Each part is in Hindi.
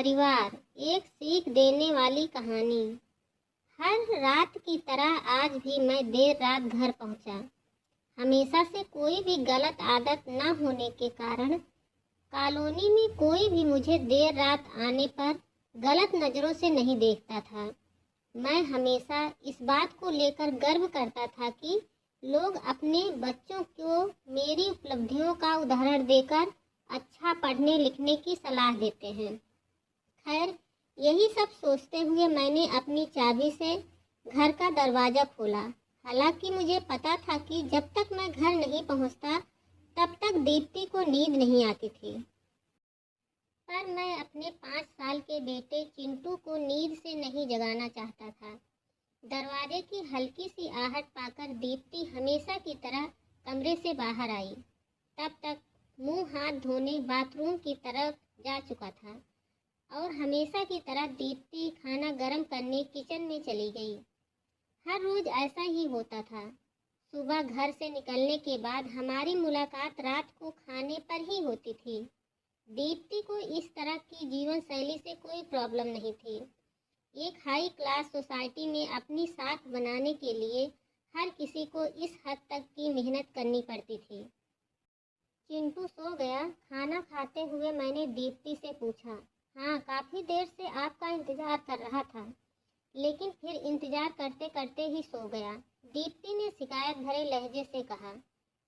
परिवार, एक सीख देने वाली कहानी। हर रात की तरह आज भी मैं देर रात घर पहुंचा। हमेशा से कोई भी गलत आदत न होने के कारण कॉलोनी में कोई भी मुझे देर रात आने पर गलत नज़रों से नहीं देखता था। मैं हमेशा इस बात को लेकर गर्व करता था कि लोग अपने बच्चों को मेरी उपलब्धियों का उदाहरण देकर अच्छा पढ़ने लिखने की सलाह देते हैं। खैर, यही सब सोचते हुए मैंने अपनी चाबी से घर का दरवाज़ा खोला। हालांकि मुझे पता था कि जब तक मैं घर नहीं पहुंचता तब तक दीप्ति को नींद नहीं आती थी। पर मैं अपने 5 साल के बेटे चिंटू को नींद से नहीं जगाना चाहता था। दरवाजे की हल्की सी आहट पाकर दीप्ति हमेशा की तरह कमरे से बाहर आई। तब तक मुंह हाथ धोने बाथरूम की तरफ जा चुका था और हमेशा की तरह दीप्ति खाना गर्म करने किचन में चली गई। हर रोज ऐसा ही होता था। सुबह घर से निकलने के बाद हमारी मुलाकात रात को खाने पर ही होती थी। दीप्ति को इस तरह की जीवन शैली से कोई प्रॉब्लम नहीं थी। एक हाई क्लास सोसाइटी में अपनी साख बनाने के लिए हर किसी को इस हद तक की मेहनत करनी पड़ती थी। चिंटू सो गया। खाना खाते हुए मैंने दीप्ति से पूछा, हाँ, काफ़ी देर से आपका इंतज़ार कर रहा था, लेकिन फिर इंतज़ार करते करते ही सो गया। दीप्ति ने शिकायत भरे लहजे से कहा,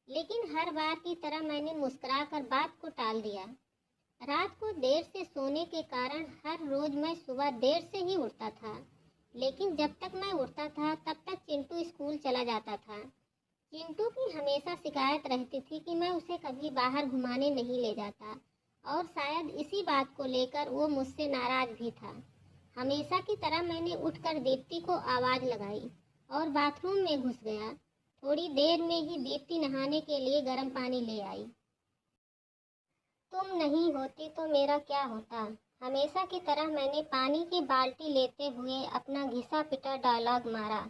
लेकिन हर बार की तरह मैंने मुस्कुराकर बात को टाल दिया। रात को देर से सोने के कारण हर रोज़ मैं सुबह देर से ही उठता था, लेकिन जब तक मैं उठता था तब तक चिंटू स्कूल चला जाता था। चिंटू की हमेशा शिकायत रहती थी कि मैं उसे कभी बाहर घुमाने नहीं ले जाता और शायद इसी बात को लेकर वो मुझसे नाराज़ भी था। हमेशा की तरह मैंने उठकर दीप्ति को आवाज़ लगाई और बाथरूम में घुस गया। थोड़ी देर में ही दीप्ति नहाने के लिए गर्म पानी ले आई। तुम नहीं होती तो मेरा क्या होता। हमेशा की तरह मैंने पानी की बाल्टी लेते हुए अपना घिसा पिटा डायलॉग मारा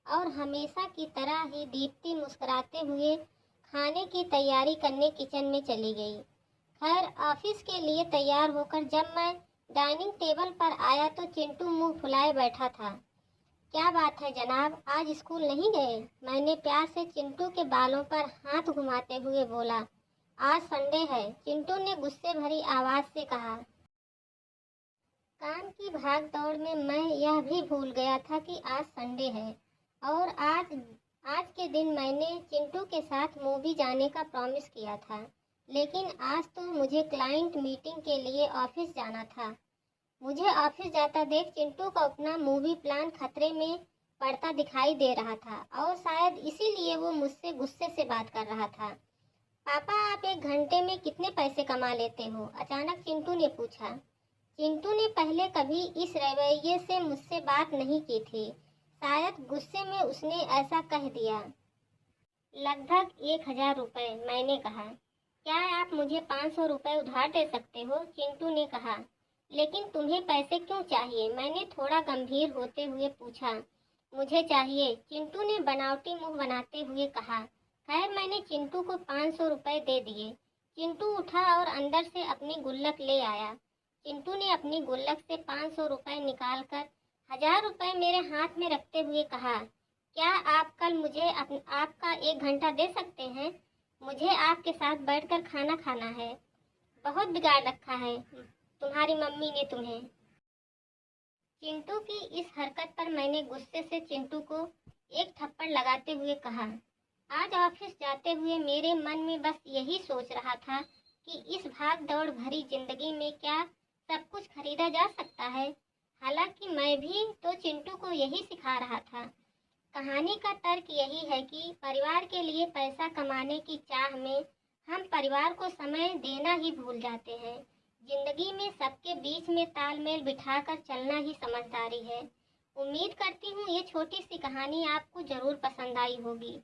और हमेशा की तरह ही दीप्ति मुस्कुराते हुए खाने की तैयारी करने किचन में चली गई। खैर, ऑफिस के लिए तैयार होकर जब मैं डाइनिंग टेबल पर आया तो चिंटू मुंह फुलाए बैठा था। क्या बात है जनाब, आज स्कूल नहीं गए? मैंने प्यार से चिंटू के बालों पर हाथ घुमाते हुए बोला। आज संडे है, चिंटू ने गुस्से भरी आवाज़ से कहा। काम की भाग दौड़ में मैं यह भी भूल गया था कि आज संडे है और आज के दिन मैंने चिंटू के साथ मूवी जाने का प्रॉमिस किया था, लेकिन आज तो मुझे क्लाइंट मीटिंग के लिए ऑफिस जाना था। मुझे ऑफिस जाता देख चिंटू का अपना मूवी प्लान खतरे में पड़ता दिखाई दे रहा था और शायद इसीलिए वो मुझसे गुस्से से बात कर रहा था। पापा, आप 1 घंटे में कितने पैसे कमा लेते हो? अचानक चिंटू ने पूछा। चिंटू ने पहले कभी इस रवैये से मुझसे बात नहीं की थी। शायद गुस्से में उसने ऐसा कह दिया। लगभग 1000 रुपये, मैंने कहा। क्या आप मुझे 500 रुपये उधार दे सकते हो? चिंटू ने कहा। लेकिन तुम्हें पैसे क्यों चाहिए? मैंने थोड़ा गंभीर होते हुए पूछा। मुझे चाहिए, चिंटू ने बनावटी मुंह बनाते हुए कहा। खैर, मैंने चिंटू को 500 रुपये दे दिए। चिंटू उठा और अंदर से अपनी गुल्लक ले आया। चिंटू ने अपनी गुल्लक से 500 रुपये निकालकर 1000 रुपये मेरे हाथ में रखते हुए कहा, क्या आप कल मुझे आपका 1 घंटा दे सकते हैं? मुझे आपके साथ बैठकर खाना खाना है। बहुत बिगाड़ रखा है तुम्हारी मम्मी ने तुम्हें। चिंटू की इस हरकत पर मैंने गुस्से से चिंटू को एक थप्पड़ लगाते हुए कहा। आज ऑफिस जाते हुए मेरे मन में बस यही सोच रहा था कि इस भाग दौड़ भरी जिंदगी में क्या सब कुछ खरीदा जा सकता है। हालांकि मैं भी तो चिंटू को यही सिखा रहा था। कहानी का तर्क यही है कि परिवार के लिए पैसा कमाने की चाह में हम परिवार को समय देना ही भूल जाते हैं। जिंदगी में सबके बीच में तालमेल बिठाकर चलना ही समझदारी है। उम्मीद करती हूँ ये छोटी सी कहानी आपको ज़रूर पसंद आई होगी।